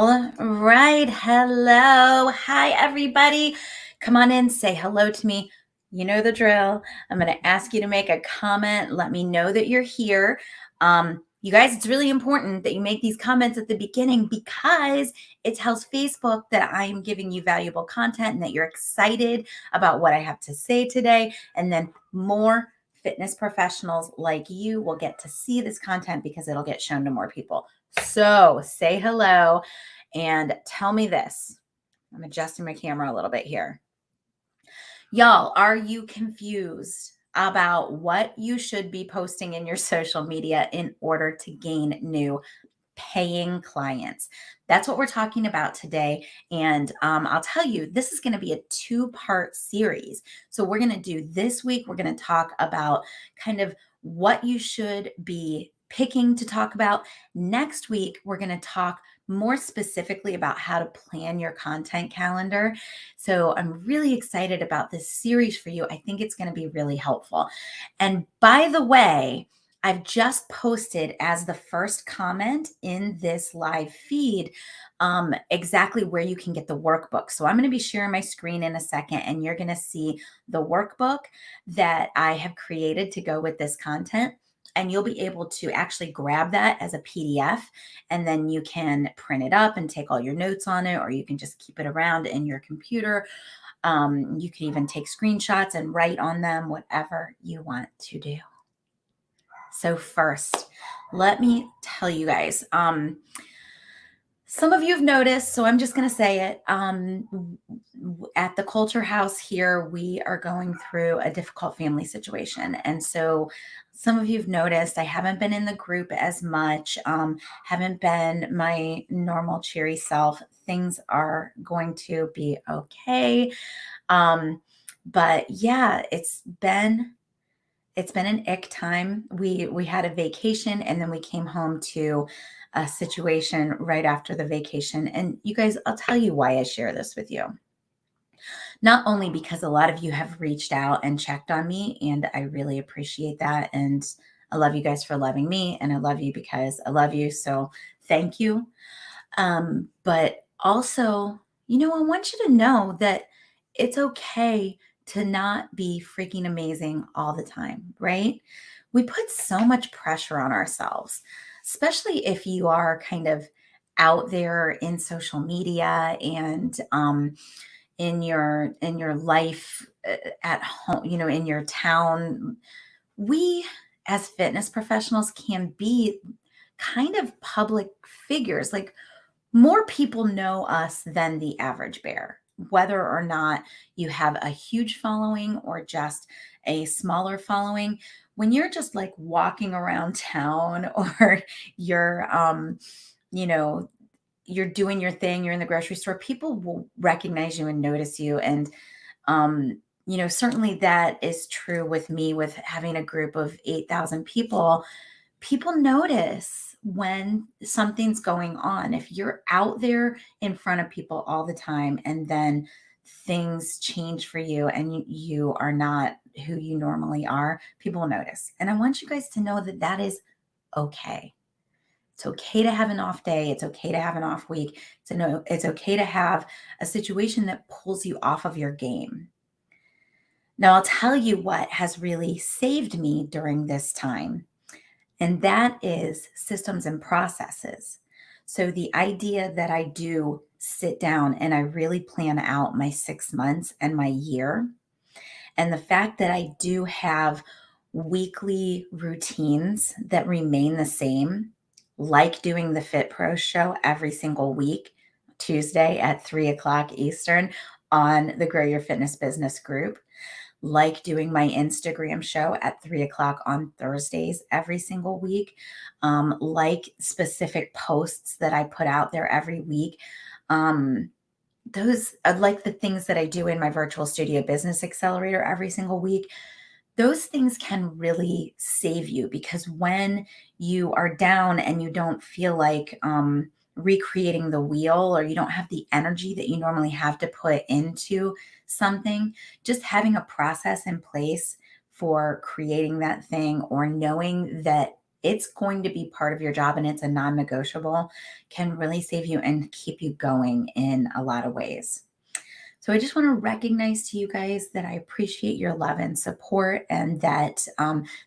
All right. Hello. Hi, everybody. Come on in, say hello to me. You know the drill. I'm going to ask you to make a comment. Let me know that you're here. You guys, it's really important that you make these comments at the beginning because it tells Facebook that I am giving you valuable content and that you're excited about what I have to say today. And then more fitness professionals like you will get to see this content because it'll get shown to more people. So say hello and tell me this. I'm adjusting my camera a little bit here. Y'all, are you confused about what you should be posting in your social media in order to gain new paying clients? That's what we're talking about today. And I'll tell you, this is going to be a two-part series. So we're going to do this week, we're going to talk about kind of what you should be picking to talk about. Next week, we're going to talk more specifically about how to plan your content calendar. So I'm really excited about this series for you. I think it's going to be really helpful. And by the way, I've just posted as the first comment in this live feed exactly where you can get the workbook. So I'm going to be sharing my screen in a second, and you're going to see the workbook that I have created to go with this content. And you'll be able to actually grab that as a PDF, and then you can print it up and take all your notes on it, or you can just keep it around in your computer. You can even take screenshots and write on them, whatever you want to do. So first, let me tell you guys, some of you have noticed, so I'm just going to say it. At the Culture House here, we are going through a difficult family situation. And so some of you have noticed I haven't been in the group as much, haven't been my normal cheery self. Things are going to be okay. But yeah, it's been an ick time. We had a vacation, and then we came home to a situation right after the vacation. And you guys, I'll tell you why I share this with you. Not only because a lot of you have reached out and checked on me, and I really appreciate that. And I love you guys for loving me, and I love you because I love you. So thank you. But also, I want you to know that it's okay to not be freaking amazing all the time, right? We put so much pressure on ourselves, especially if you are kind of out there in social media and in your life at home, in your town. We as fitness professionals can be kind of public figures. Like, more people know us than the average bear, whether or not you have a huge following or just a smaller following. When you're just like walking around town or you're, you know, you're doing your thing, you're in the grocery store, people will recognize you and notice you. And, certainly that is true with me with having a group of 8,000 people. People notice when something's going on. If you're out there in front of people all the time and then things change for you and you are not who you normally are, people will notice. And I want you guys to know that that is okay. It's okay to have an off day. It's okay to have an off week. It's okay to have a situation that pulls you off of your game. Now, I'll tell you what has really saved me during this time, and that is systems and processes. So the idea that I do sit down and I really plan out my 6 months and my year, and the fact that I do have weekly routines that remain the same, like doing the Fit Pro show every single week, Tuesday at 3 o'clock Eastern on the Grow Your Fitness Business group, like doing my Instagram show at 3 o'clock on Thursdays every single week, like specific posts that I put out there every week. Those are like the things that I do in my virtual studio business accelerator every single week. Those things can really save you, because when you are down and you don't feel like recreating the wheel, or you don't have the energy that you normally have to put into something, just having a process in place for creating that thing, or knowing that it's going to be part of your job and it's a non-negotiable, can really save you and keep you going in a lot of ways. So I just want to recognize to you guys that I appreciate your love and support, and that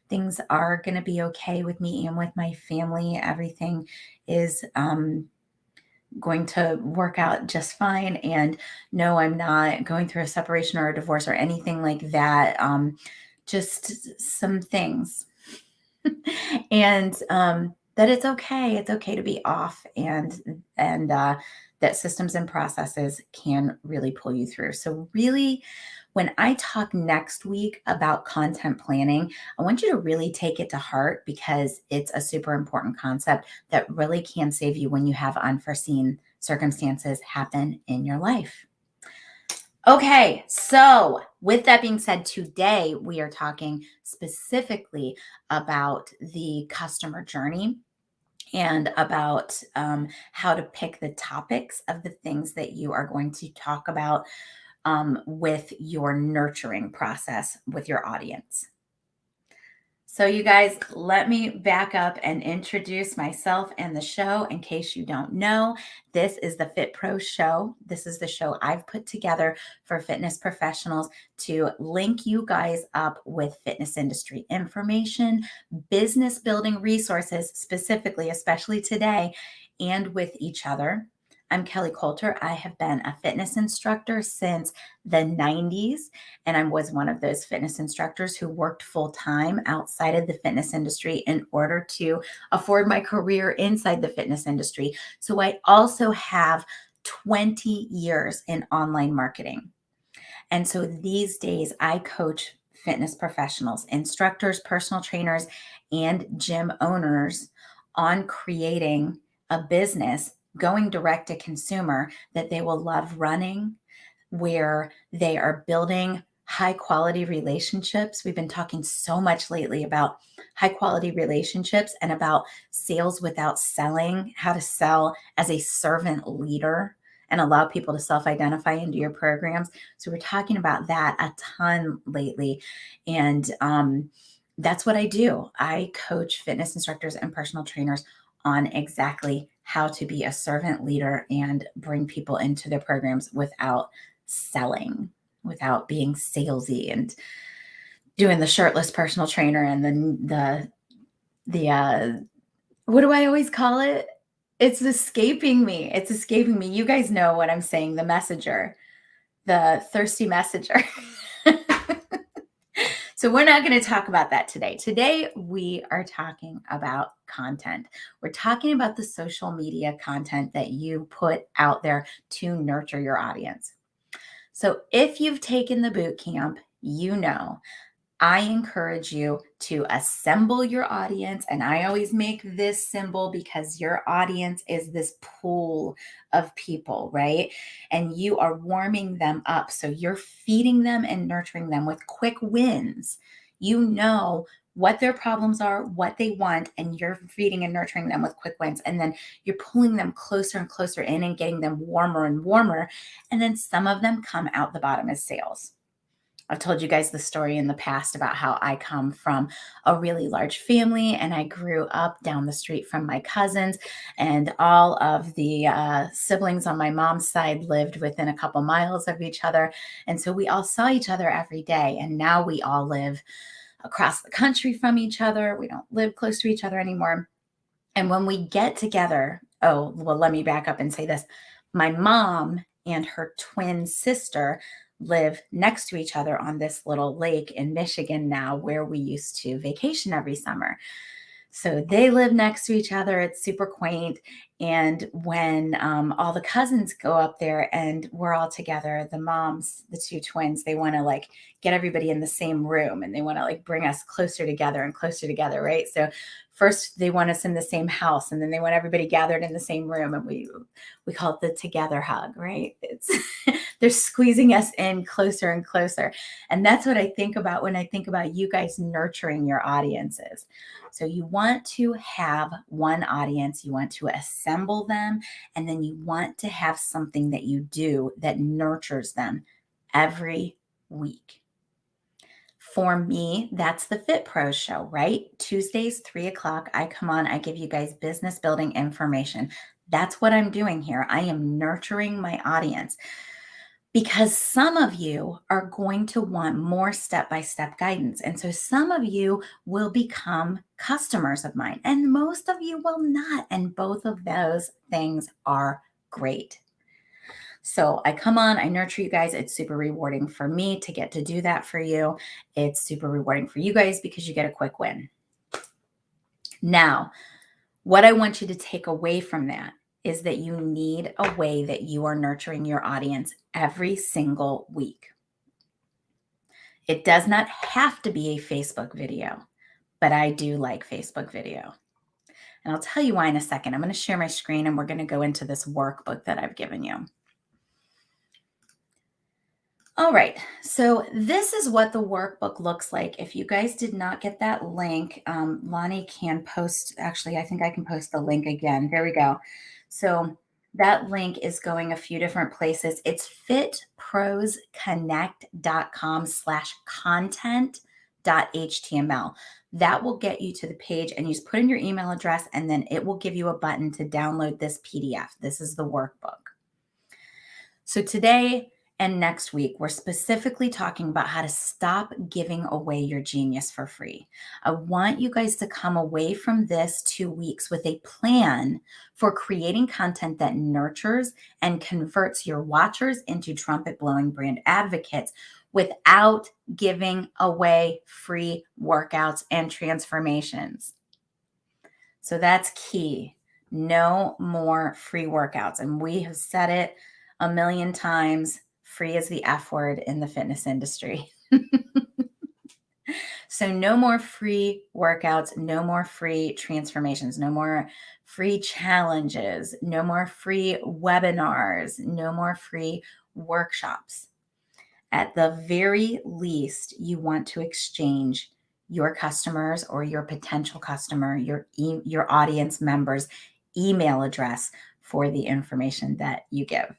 things are going to be okay with me and with my family. Everything is going to work out just fine. And no, I'm not going through a separation or a divorce or anything like that. Just some things. And that it's okay. It's okay to be off, and that systems and processes can really pull you through. So really, when I talk next week about content planning, I want you to really take it to heart, because it's a super important concept that really can save you when you have unforeseen circumstances happen in your life. Okay, so with that being said, today we are talking specifically about the customer journey, and about how to pick the topics of the things that you are going to talk about with your nurturing process with your audience. So, you guys, let me back up and introduce myself and the show in case you don't know. This is the Fit Pro Show. This is the show I've put together for fitness professionals to link you guys up with fitness industry information, business building resources, specifically, especially today, and with each other. I'm Kelly Coulter. I have been a fitness instructor since the 90s, and I was one of those fitness instructors who worked full time outside of the fitness industry in order to afford my career inside the fitness industry. So I also have 20 years in online marketing. And so these days I coach fitness professionals, instructors, personal trainers, and gym owners on creating a business going direct to consumer that they will love running, where they are building high quality relationships. We've been talking so much lately about high quality relationships and about sales without selling, how to sell as a servant leader and allow people to self identify into your programs. So, we're talking about that a ton lately. And that's what I do. I coach fitness instructors and personal trainers on exactly how to be a servant leader and bring people into their programs without selling, without being salesy and doing the shirtless personal trainer and the what do I always call it? It's escaping me. It's escaping me. You guys know what I'm saying, the messenger, the thirsty messenger. So we're not going to talk about that today. Today, we are talking about content. We're talking about the social media content that you put out there to nurture your audience. So if you've taken the boot camp, you know I encourage you to assemble your audience. And I always make this symbol because your audience is this pool of people, right? And you are warming them up. So you're feeding them and nurturing them with quick wins. You know what their problems are, what they want, and you're feeding and nurturing them with quick wins. And then you're pulling them closer and closer in and getting them warmer and warmer. And then some of them come out the bottom as sales. I've told you guys the story in the past about how I come from a really large family and I grew up down the street from my cousins, and all of the siblings on my mom's side lived within a couple miles of each other. And so we all saw each other every day. And now we all live across the country from each other. We don't live close to each other anymore. And when we get together, oh, well, let me back up and say this. My mom and her twin sister live next to each other on this little lake in Michigan now, where we used to vacation every summer. So they live next to each other. It's super quaint. And when all the cousins go up there and we're all together, the moms, the two twins, they want to like get everybody in the same room, and they want to like bring us closer together and closer together, right? So first they want us in the same house, and then they want everybody gathered in the same room, and we call it the together hug, right? It's they're squeezing us in closer and closer. And that's what I think about when I think about you guys nurturing your audiences. So you want to have one audience, you want to assemble them, and then you want to have something that you do that nurtures them every week. For me, that's the Fit Pros show, right? Tuesdays, 3 o'clock, I come on, I give you guys business building information. That's what I'm doing here. I am nurturing my audience because some of you are going to want more step by step guidance. And so some of you will become customers of mine, and most of you will not. And both of those things are great. So I come on, I nurture you guys. It's super rewarding for me to get to do that for you. It's super rewarding for you guys because you get a quick win. Now, what I want you to take away from that is that you need a way that you are nurturing your audience every single week. It does not have to be a Facebook video, but I do like Facebook video. And I'll tell you why in a second. I'm going to share my screen and we're going to go into this workbook that I've given you. All right, so this is what the workbook looks like. If you guys did not get that link, Lonnie can post, actually, I think I can post the link again. There we go. So that link is going a few different places. It's fitprosconnect.com/content.html. That will get you to the page, and you just put in your email address, and then it will give you a button to download this PDF. This is the workbook. So today and next week, we're specifically talking about how to stop giving away your genius for free. I want you guys to come away from this 2 weeks with a plan for creating content that nurtures and converts your watchers into trumpet blowing brand advocates without giving away free workouts and transformations. So that's key. No more free workouts. And we have said it a million times. Free is the F word in the fitness industry. So no more free workouts, no more free transformations, no more free challenges, no more free webinars, no more free workshops. At the very least, you want to exchange your customers or your potential customer, your audience members' email address for the information that you give.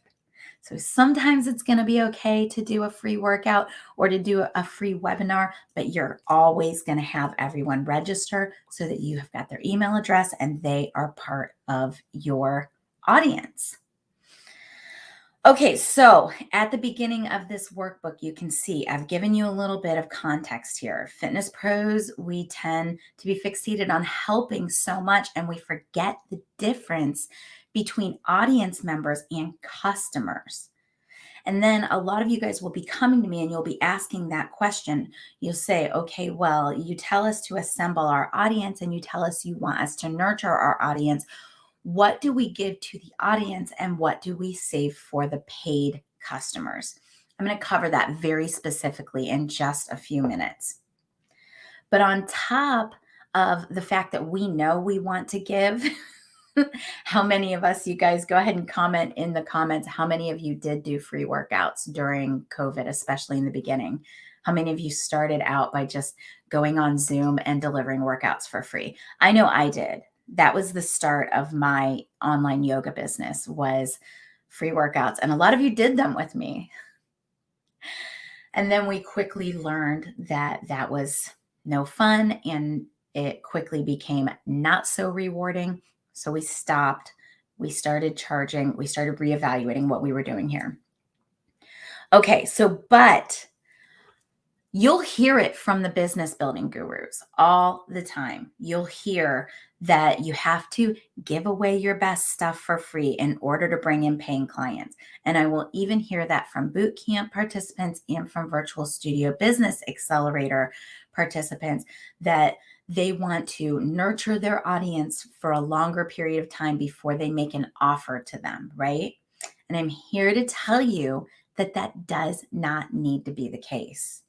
So sometimes it's going to be okay to do a free workout or to do a free webinar, but you're always going to have everyone register so that you have got their email address and they are part of your audience. Okay, so at the beginning of this workbook, you can see I've given you a little bit of context here. Fitness pros, we tend to be fixated on helping so much, and we forget the difference between audience members and customers. And then a lot of you guys will be coming to me and you'll be asking that question. You'll say, okay, well, you tell us to assemble our audience and you tell us you want us to nurture our audience. What do we give to the audience and what do we save for the paid customers? I'm going to cover that very specifically in just a few minutes. But on top of the fact that we know we want to give, how many of us, you guys, go ahead and comment in the comments, how many of you did do free workouts during COVID, especially in the beginning? How many of you started out by just going on Zoom and delivering workouts for free? I know I did. That was the start of my online yoga business, was free workouts. And a lot of you did them with me. And then we quickly learned that that was no fun and it quickly became not so rewarding. So we stopped, we started charging, we started reevaluating what we were doing here. Okay, but you'll hear it from the business building gurus all the time. You'll hear that you have to give away your best stuff for free in order to bring in paying clients. And I will even hear that from boot camp participants and from Virtual Studio Business Accelerator participants, that they want to nurture their audience for a longer period of time before they make an offer to them, right? And I'm here to tell you that that does not need to be the case.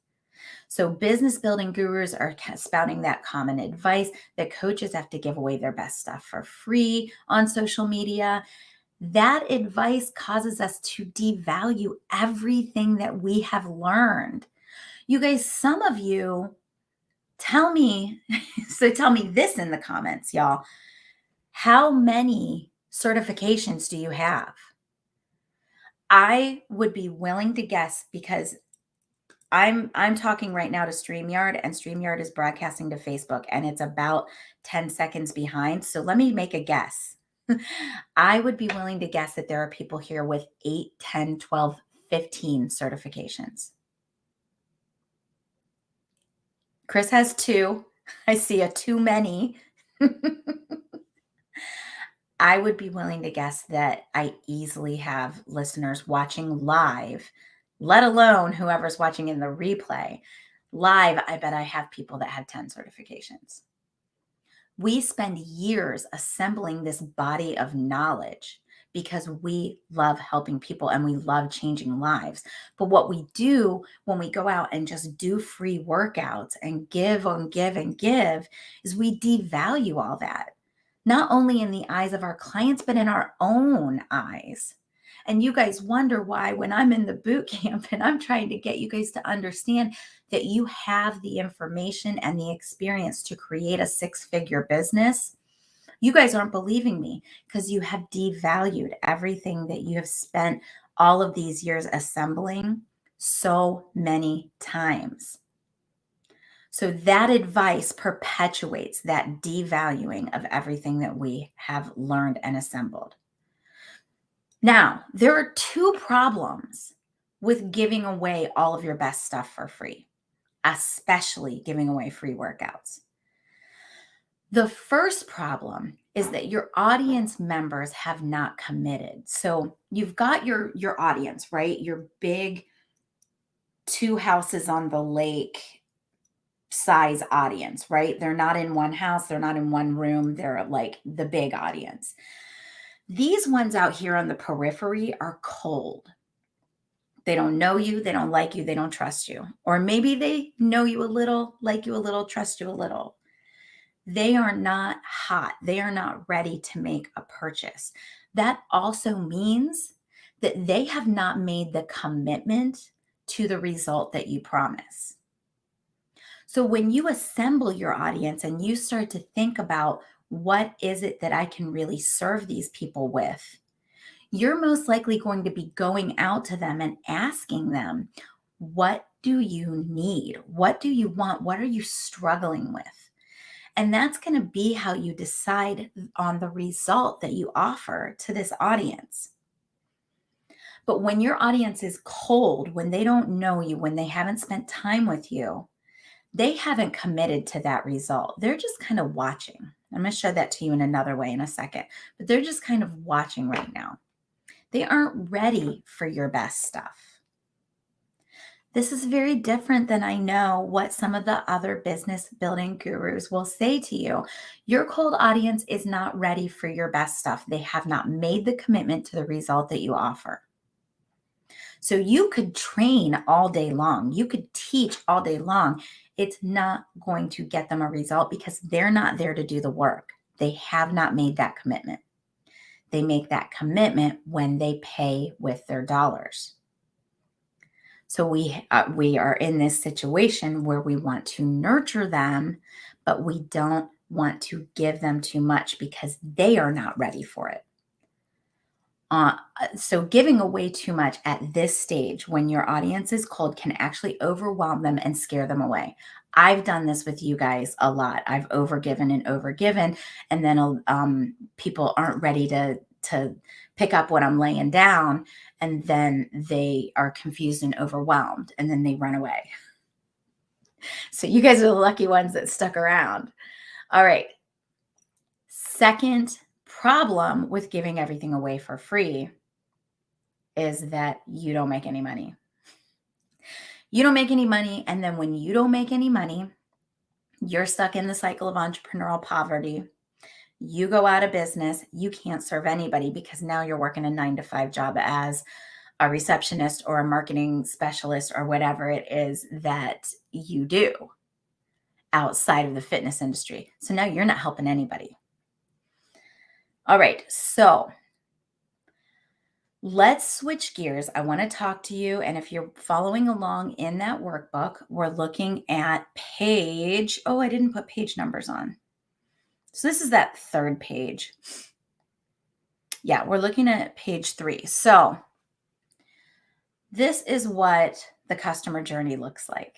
So business building gurus are spouting that common advice that coaches have to give away their best stuff for free on social media. That advice causes us to devalue everything that we have learned. You guys, some of you tell me, so tell me this in the comments, y'all. How many certifications do you have? I would be willing to guess, because I'm talking right now to StreamYard, and StreamYard is broadcasting to Facebook, and it's about 10 seconds behind. So let me make a guess. I would be willing to guess that there are people here with 8, 10, 12, 15 certifications. Chris has 2. I see a too many. I would be willing to guess that I easily have listeners watching live, let alone whoever's watching in the replay. Live, I bet I have people that have 10 certifications. We spend years assembling this body of knowledge because we love helping people and we love changing lives. But what we do when we go out and just do free workouts and give and give and give is we devalue all that, not only in the eyes of our clients, but in our own eyes. And you guys wonder why, when I'm in the boot camp and I'm trying to get you guys to understand that you have the information and the experience to create a 6-figure business, you guys aren't believing me because you have devalued everything that you have spent all of these years assembling so many times. So that advice perpetuates that devaluing of everything that we have learned and assembled. Now, there are 2 problems with giving away all of your best stuff for free, especially giving away free workouts. The first problem is that your audience members have not committed. So you've got your audience, right? Your big 2 houses on the lake size audience, right? They're not in one house, they're not in one room, they're like the big audience. These ones out here on the periphery are cold. They don't know you, they don't like you, they don't trust you. Or maybe they know you a little, like you a little, trust you a little. They are not hot. They are not ready to make a purchase. That also means that they have not made the commitment to the result that you promise. So when you assemble your audience and you start to think about what is it that I can really serve these people with, you're most likely going to be going out to them and asking them, what do you need? What do you want? What are you struggling with? And that's going to be how you decide on the result that you offer to this audience. But when your audience is cold, when they don't know you, when they haven't spent time with you, they haven't committed to that result. They're just kind of watching. I'm going to show that to you in another way in a second, but they're just kind of watching right now. They aren't ready for your best stuff. This is very different than I know what some of the other business building gurus will say to you. Your cold audience is not ready for your best stuff. They have not made the commitment to the result that you offer. So you could train all day long. You could teach all day long. It's not going to get them a result because they're not there to do the work. They have not made that commitment. They make that commitment when they pay with their dollars. So we are in this situation where we want to nurture them, but we don't want to give them too much because they are not ready for it. So giving away too much at this stage when your audience is cold can actually overwhelm them and scare them away. I've done this with you guys a lot. I've overgiven, and then people aren't ready to pick up what I'm laying down, and then they are confused and overwhelmed, and then they run away. So you guys are the lucky ones that stuck around. All right. Second problem with giving everything away for free is that you don't make any money. You don't make any money, and then when you don't make any money, you're stuck in the cycle of entrepreneurial poverty. You go out of business, you can't serve anybody because now you're working a 9-to-5 job as a receptionist or a marketing specialist or whatever it is that you do outside of the fitness industry. So now you're not helping anybody. All right, so let's switch gears. I want to talk to you. And if you're following along in that workbook, we're looking at page, I didn't put page numbers on. So this is that third page. Yeah, we're looking at page 3. So this is what the customer journey looks like.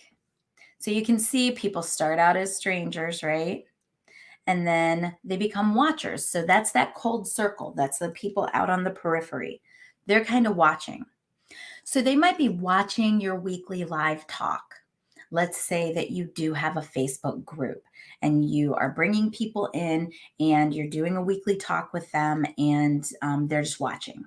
So you can see people start out as strangers, right? And then they become watchers. So that's that cold circle. That's the people out on the periphery. They're kind of watching. So they might be watching your weekly live talk. Let's say that you do have a Facebook group and you are bringing people in and you're doing a weekly talk with them and they're just watching.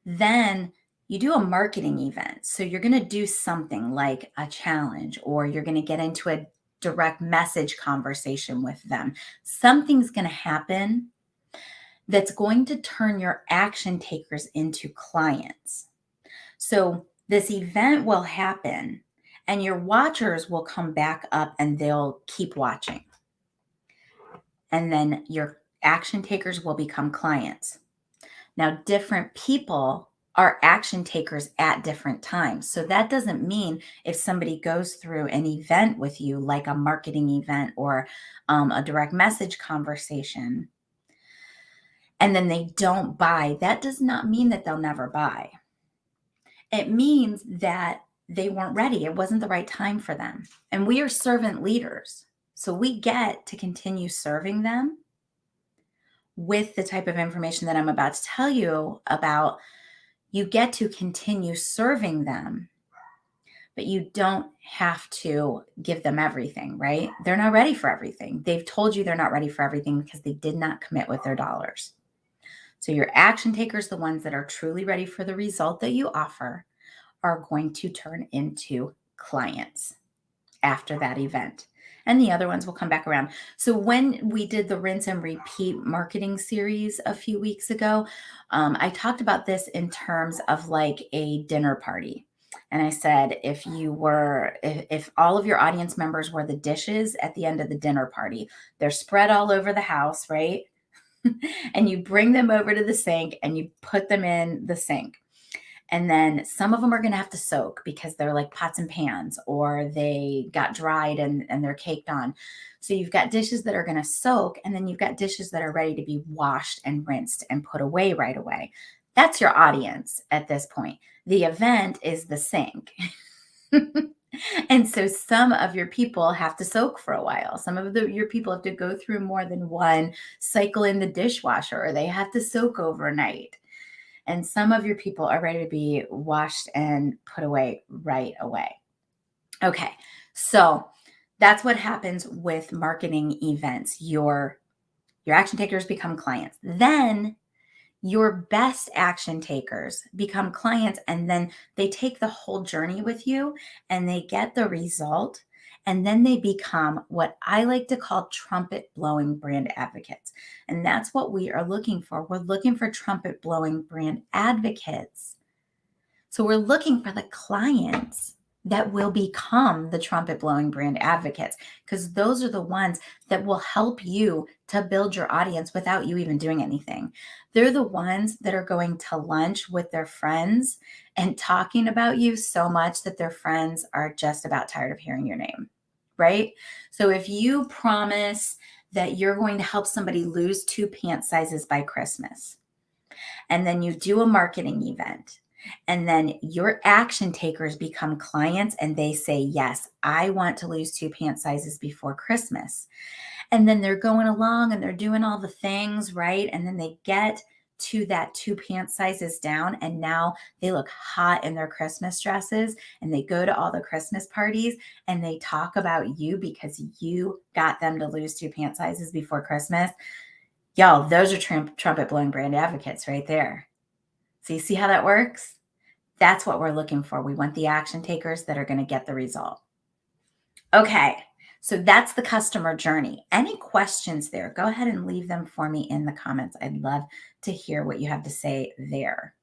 Then you do a marketing event. So you're going to do something like a challenge, or you're going to get into a direct message conversation with them. Something's going to happen that's going to turn your action takers into clients. So this event will happen and your watchers will come back up and they'll keep watching. And then your action takers will become clients. Now, different people are action takers at different times. So that doesn't mean if somebody goes through an event with you, like a marketing event or a direct message conversation, and then they don't buy, that does not mean that they'll never buy. It means that they weren't ready. It wasn't the right time for them. And we are servant leaders. So we get to continue serving them with the type of information that I'm about to tell you about. You get to continue serving them, but you don't have to give them everything, right? They're not ready for everything. They've told you they're not ready for everything because they did not commit with their dollars. So your action takers, the ones that are truly ready for the result that you offer, are going to turn into clients after that event. And the other ones will come back around. So when we did the rinse and repeat marketing series a few weeks ago, I talked about this in terms of like a dinner party. And I said, if all of your audience members were the dishes at the end of the dinner party, they're spread all over the house, right? And you bring them over to the sink and you put them in the sink. And then some of them are going to have to soak because they're like pots and pans, or they got dried and they're caked on. So you've got dishes that are going to soak, and then you've got dishes that are ready to be washed and rinsed and put away right away. That's your audience at this point. The event is the sink. And so some of your people have to soak for a while. Some of your people have to go through more than one cycle in the dishwasher, or they have to soak overnight. And some of your people are ready to be washed and put away right away. Okay, so that's what happens with marketing events. Your action takers become clients. Then your best action takers become clients, and then they take the whole journey with you and they get the result. And then they become what I like to call trumpet blowing brand advocates. And that's what we are looking for. We're looking for trumpet blowing brand advocates. So we're looking for the clients that will become the trumpet blowing brand advocates, because those are the ones that will help you to build your audience without you even doing anything. They're the ones that are going to lunch with their friends and talking about you so much that their friends are just about tired of hearing your name, right? So if you promise that you're going to help somebody lose 2 pant sizes by Christmas, and then you do a marketing event, and then your action takers become clients and they say, yes, I want to lose 2 pant sizes before Christmas. And then they're going along and they're doing all the things, right? And then they get to that 2 pant sizes down, and now they look hot in their Christmas dresses, and they go to all the Christmas parties and they talk about you because you got them to lose 2 pant sizes before Christmas. Y'all, those are trumpet blowing brand advocates right there. So you see how that works? That's what we're looking for. We want the action takers that are going to get the result. Okay, so that's the customer journey. Any questions there? Go ahead and leave them for me in the comments. I'd love to hear what you have to say there.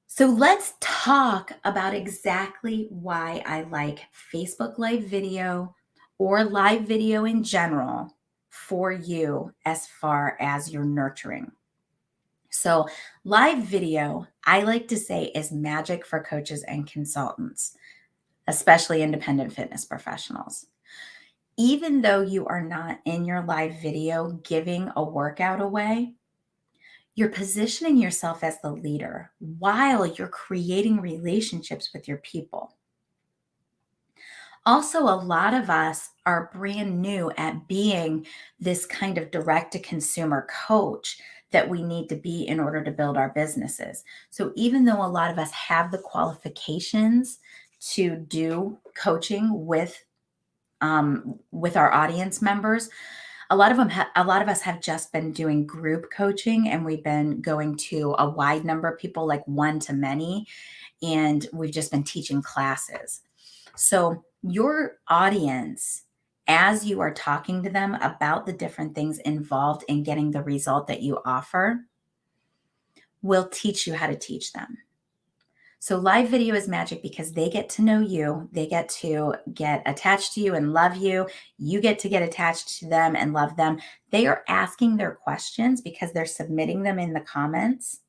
So let's talk about exactly why I like Facebook Live video or live video in general for you as far as your nurturing. So live video, I like to say, is magic for coaches and consultants, especially independent fitness professionals. Even though you are not in your live video giving a workout away, You're positioning yourself as the leader while you're creating relationships with your people. Also, a lot of us are brand new at being this kind of direct to consumer coach that we need to be in order to build our businesses. So, even though a lot of us have the qualifications to do coaching with our audience members, a lot of us have just been doing group coaching, and we've been going to a wide number of people, like one to many, and we've just been teaching classes. So, your audience, as you are talking to them about the different things involved in getting the result that you offer, will teach you how to teach them. So, live video is magic because they get to know you, they get to get attached to you and love you. You get to get attached to them and love them. They are asking their questions because they're submitting them in the comments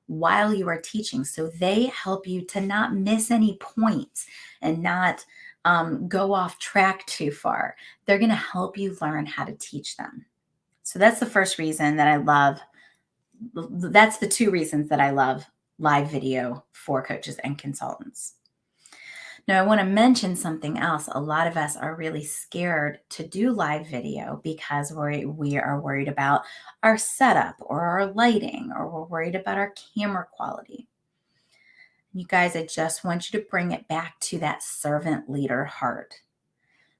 while you are teaching. So they help you to not miss any points and not go off track too far. They're going to help you learn how to teach them. So that's the first reason that I love. That's the two reasons that I love live video for coaches and consultants. Now, I want to mention something else. A lot of us are really scared to do live video because we are worried about our setup or our lighting, or we're worried about our camera quality. You guys, I just want you to bring it back to that servant leader heart,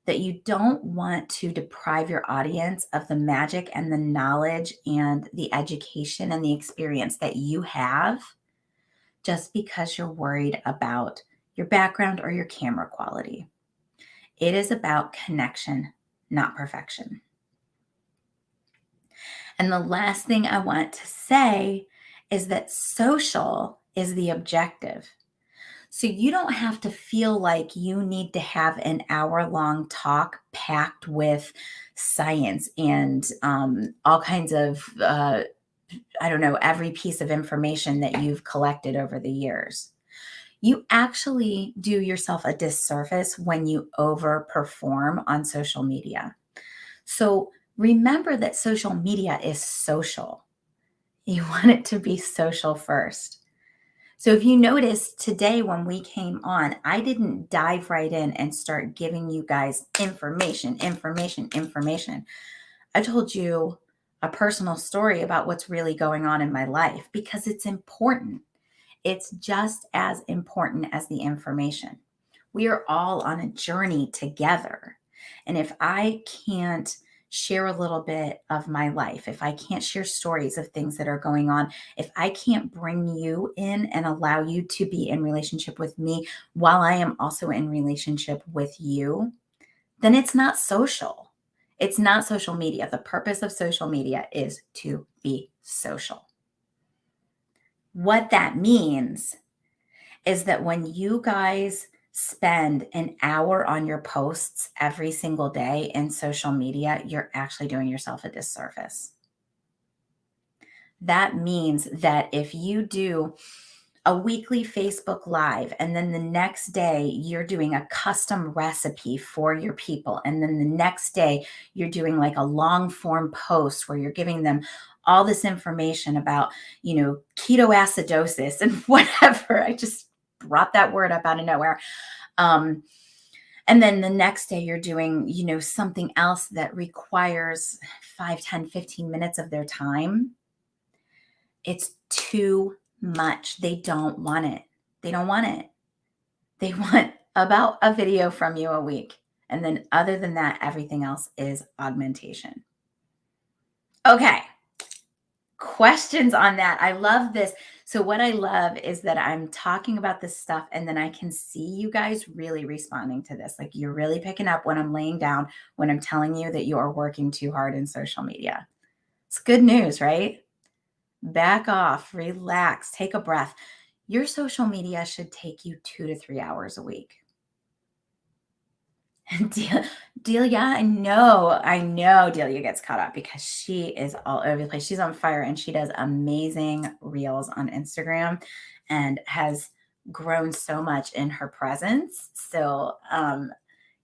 that you don't want to deprive your audience of the magic and the knowledge and the education and the experience that you have just because you're worried about your background or your camera quality. It is about connection, not perfection. And the last thing I want to say is that social is the objective. So you don't have to feel like you need to have an hour-long talk packed with science and all kinds of, I don't know, every piece of information that you've collected over the years. You actually do yourself a disservice when you overperform on social media. So remember that social media is social. You want it to be social first. So if you notice today when we came on, I didn't dive right in and start giving you guys information. I told you a personal story about what's really going on in my life because it's important. It's just as important as the information. We are all on a journey together. And if I can't share a little bit of my life, if I can't share stories of things that are going on, if I can't bring you in and allow you to be in relationship with me while I am also in relationship with you, then it's not social. It's not social media. The purpose of social media is to be social. What that means is that when you guys spend an hour on your posts every single day in social media, you're actually doing yourself a disservice. That means that if you do a weekly Facebook Live, and then the next day you're doing a custom recipe for your people, and then the next day you're doing like a long form post where you're giving them all this information about, ketoacidosis and whatever. I just brought that word up out of nowhere. Um, and then the next day you're doing, something else that requires 5, 10, 15 minutes of their time. It's too much. They don't want it. They don't want it. They want about a video from you a week. And then other than that, everything else is augmentation. Okay. Questions on that. I love this. So what I love is that I'm talking about this stuff and then I can see you guys really responding to this. Like you're really picking up when I'm laying down, when I'm telling you that you are working too hard in social media. It's good news, right? Back off, relax, take a breath. Your social media should take you 2 to 3 hours a week. Delia, I know Delia gets caught up because she is all over the place. She's on fire and she does amazing reels on Instagram and has grown so much in her presence. So,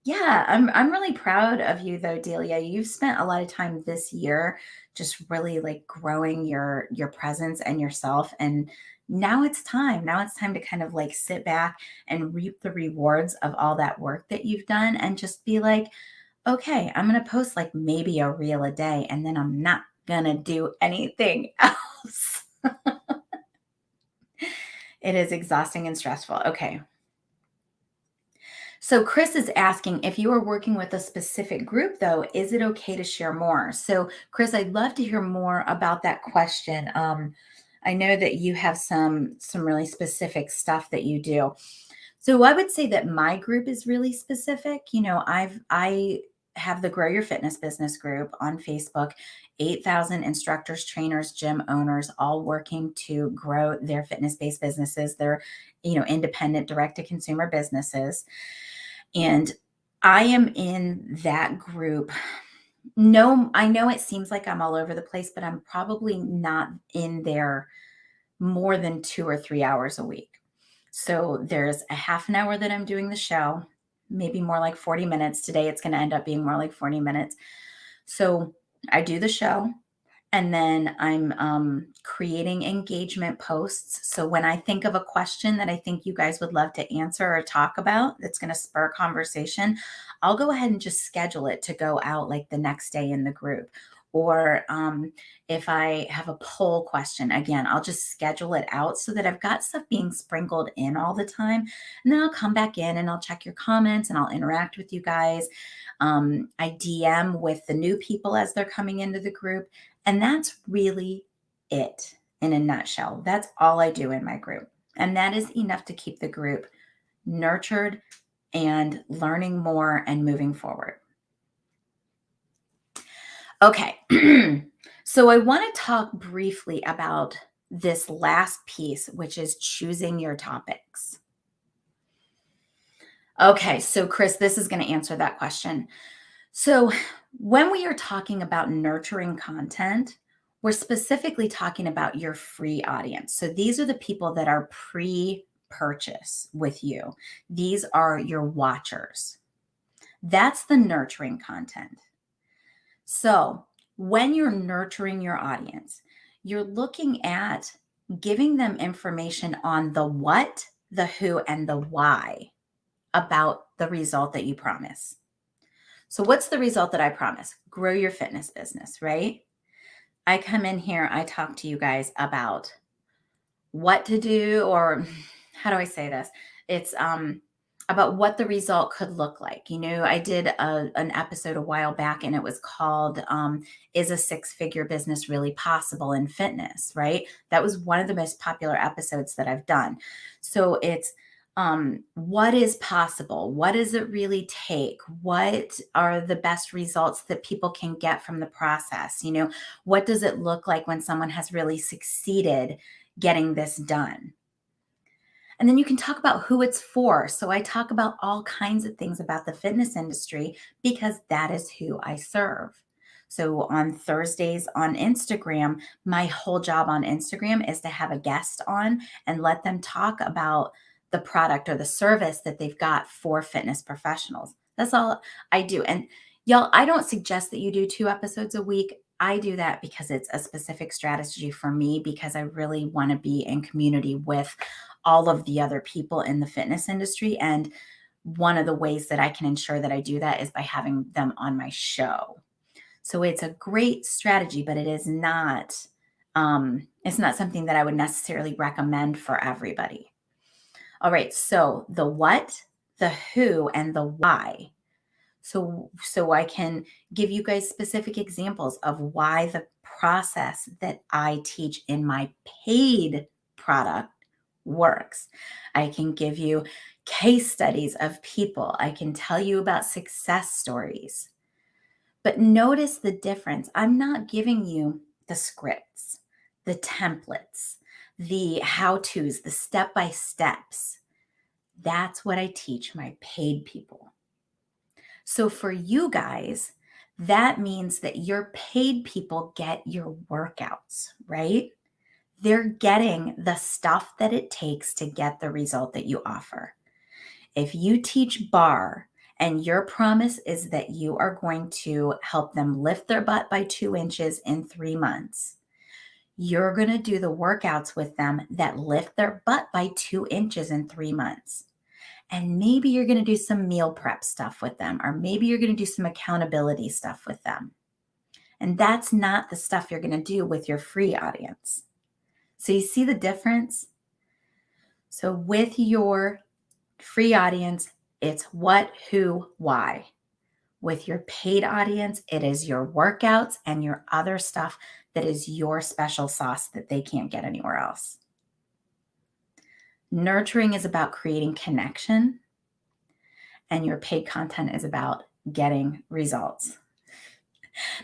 Yeah, I'm really proud of you though, Delia. You've spent a lot of time this year just really like growing your presence and yourself. And now it's time. Now it's time to kind of like sit back and reap the rewards of all that work that you've done and just be like, okay, I'm gonna post like maybe a reel a day and then I'm not gonna do anything else. It is exhausting and stressful. Okay. So Chris is asking if you are working with a specific group though, is it okay to share more? So Chris, I'd love to hear more about that question. I know that you have some really specific stuff that you do. So I would say that my group is really specific. I have the Grow Your Fitness Business group on Facebook, 8,000 instructors, trainers, gym owners, all working to grow their fitness-based businesses. They're, independent direct to consumer businesses. And I am in that group. No, I know it seems like I'm all over the place, but I'm probably not in there more than 2 or 3 hours a week. So there's a half an hour that I'm doing the show, maybe more like 40 minutes. Today it's going to end up being more like 40 minutes. So I do the show. And then I'm creating engagement posts. So when I think of a question that I think you guys would love to answer or talk about that's going to spur conversation, I'll go ahead and just schedule it to go out like the next day in the group. Or if I have a poll question, again, I'll just schedule it out so that I've got stuff being sprinkled in all the time. And then I'll come back in and I'll check your comments and I'll interact with you guys. I DM with the new people as they're coming into the group. And that's really it in a nutshell. That's all I do in my group. And that is enough to keep the group nurtured and learning more and moving forward. Okay. So I want to talk briefly about this last piece, which is choosing your topics. Okay. So, Chris, this is going to answer that question. So, when we are talking about nurturing content, we're specifically talking about your free audience. So, these are the people that are pre purchase with you, these are your watchers. That's the nurturing content. So, when you're nurturing your audience, you're looking at giving them information on the what, the who, and the why about the result that you promise. So, what's the result that I promise? Grow your fitness business, right? I come in here, I talk to you guys about what to do, or how do I say this? It's about what the result could look like. I did an episode a while back and it was called Is a Six-Figure Business Really Possible in Fitness, right? That was one of the most popular episodes that I've done. So it's what is possible? What does it really take? What are the best results that people can get from the process? What does it look like when someone has really succeeded getting this done? And then you can talk about who it's for. So I talk about all kinds of things about the fitness industry because that is who I serve. So on Thursdays on Instagram, my whole job on Instagram is to have a guest on and let them talk about the product or the service that they've got for fitness professionals. That's all I do. And y'all, I don't suggest that you do 2 episodes a week. I do that because it's a specific strategy for me because I really want to be in community with all of the other people in the fitness industry. And one of the ways that I can ensure that I do that is by having them on my show. So it's a great strategy, but it's not something that I would necessarily recommend for everybody. All right. So the what, the who, and the why. So I can give you guys specific examples of why the process that I teach in my paid product works. I can give you case studies of people. I can tell you about success stories. But notice the difference. I'm not giving you the scripts, the templates, the how-tos, the step-by-steps. That's what I teach my paid people. So for you guys, that means that your paid people get your workouts, right? They're getting the stuff that it takes to get the result that you offer. If you teach bar And your promise is that you are going to help them lift their butt by 2 inches in 3 months. You're going to do the workouts with them that lift their butt by 2 inches in 3 months. And maybe you're going to do some meal prep stuff with them, or maybe you're going to do some accountability stuff with them. And that's not the stuff you're going to do with your free audience. So you see the difference? So with your free audience, it's what, who, why. With your paid audience, it is your workouts and your other stuff that is your special sauce that they can't get anywhere else. Nurturing is about creating connection, and your paid content is about getting results.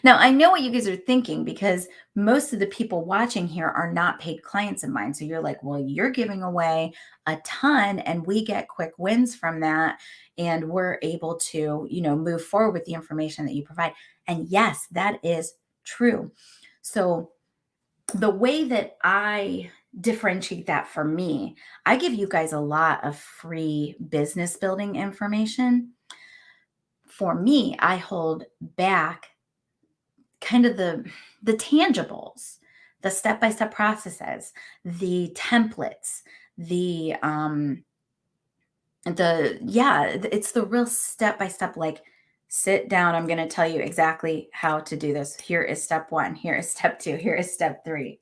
Now, I know what you guys are thinking, because most of the people watching here are not paid clients of mine. So you're like, well, you're giving away a ton and we get quick wins from that. And we're able to, move forward with the information that you provide. And yes, that is true. So the way that I differentiate that for me, I give you guys a lot of free business building information. For me, I hold back kind of the tangibles, the step-by-step processes, the templates, it's the real step-by-step, like, sit down, I'm going to tell you exactly how to do this. Here is step 1, here is step 2, here is step 3.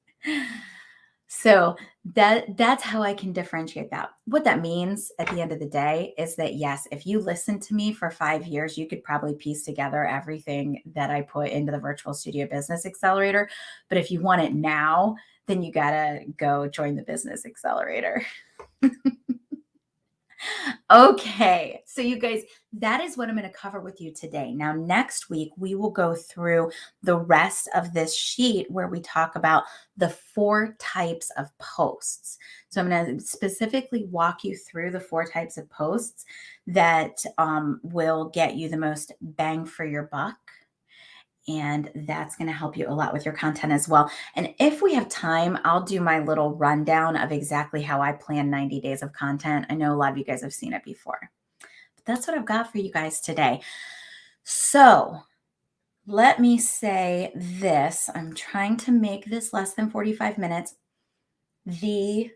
So that's how I can differentiate that. What that means at the end of the day is that, yes, if you listen to me for 5 years, you could probably piece together everything that I put into the Virtual Studio Business Accelerator. But if you want it now, then you got to go join the Business Accelerator. Okay, so you guys, that is what I'm going to cover with you today. Now, next week, we will go through the rest of this sheet where we talk about the 4 types of posts. So I'm going to specifically walk you through the 4 types of posts that will get you the most bang for your buck. And that's going to help you a lot with your content as well. And if we have time, I'll do my little rundown of exactly how I plan 90 days of content. I know a lot of you guys have seen it before, but that's what I've got for you guys today. So let me say this. I'm trying to make this less than 45 minutes. The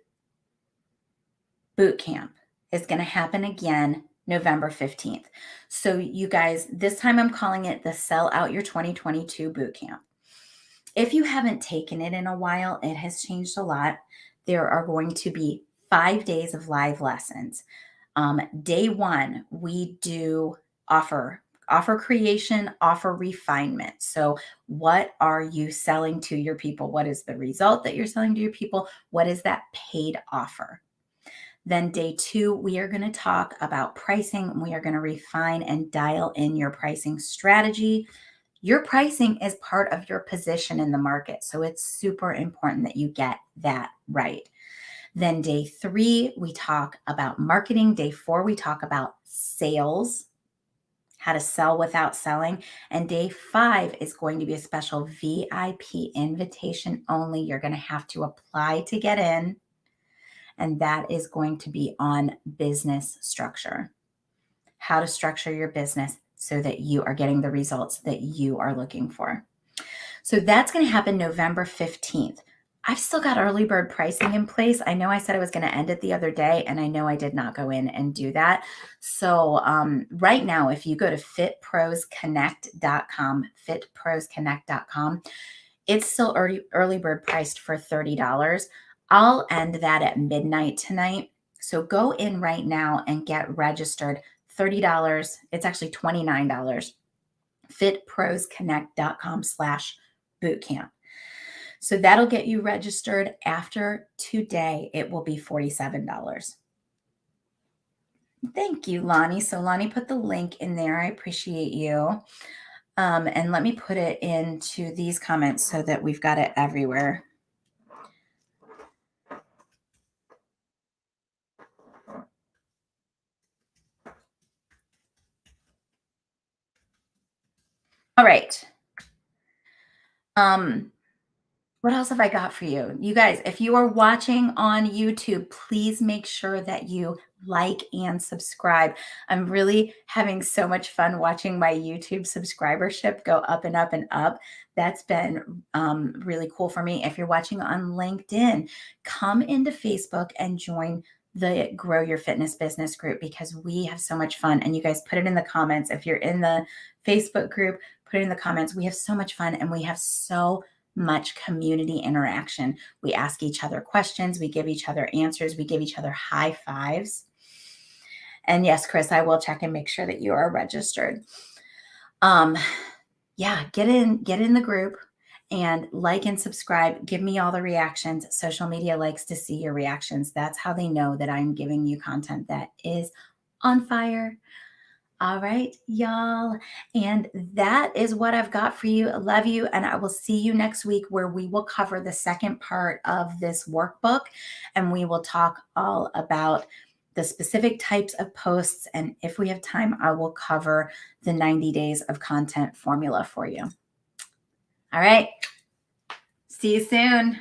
boot camp is going to happen again November 15th. So you guys, this time I'm calling it the Sell Out Your 2022 Bootcamp. If you haven't taken it in a while, it has changed a lot. There are going to be 5 days of live lessons. Day 1, we do offer creation, offer refinement. So what are you selling to your people? What is the result that you're selling to your people? What is that paid offer? Then day 2, we are going to talk about pricing. We are going to refine and dial in your pricing strategy. Your pricing is part of your position in the market. So it's super important that you get that right. Then day 3, we talk about marketing. Day 4, we talk about sales, how to sell without selling. And day 5 is going to be a special VIP invitation only. You're going to have to apply to get in. And that is going to be on business structure, how to structure your business so that you are getting the results that you are looking for. So that's going to happen November 15th. I've still got early bird pricing in place. I know I said I was going to end it the other day, and I know I did not go in and do that. So right now, if you go to fitprosconnect.com, fitprosconnect.com, it's still early bird priced for $30. I'll end that at midnight tonight. So go in right now and get registered. $30. It's actually $29. fitprosconnect.com/bootcamp. So that'll get you registered. After today, it will be $47. Thank you, Lonnie. So Lonnie put the link in there. I appreciate you. And let me put it into these comments so that we've got it everywhere. All right. What else have I got for you? You guys, if you are watching on YouTube, please make sure that you like and subscribe. I'm really having so much fun watching my YouTube subscribership go up and up and up. That's been really cool for me. If you're watching on LinkedIn, come into Facebook and join the Grow Your Fitness Business group, because we have so much fun. And you guys put it in the comments. If you're in the Facebook group, put it in the comments. We have so much fun, and we have so much community interaction. We ask each other questions. We give each other answers. We give each other high fives. And yes, Chris, I will check and make sure that you are registered. Yeah, get in the group and like and subscribe. Give me all the reactions. Social media likes to see your reactions. That's how they know that I'm giving you content that is on fire. All right, y'all. And that is what I've got for you. I love you. And I will see you next week, where we will cover the second part of this workbook. And we will talk all about the specific types of posts. And if we have time, I will cover the 90 days of content formula for you. All right. See you soon.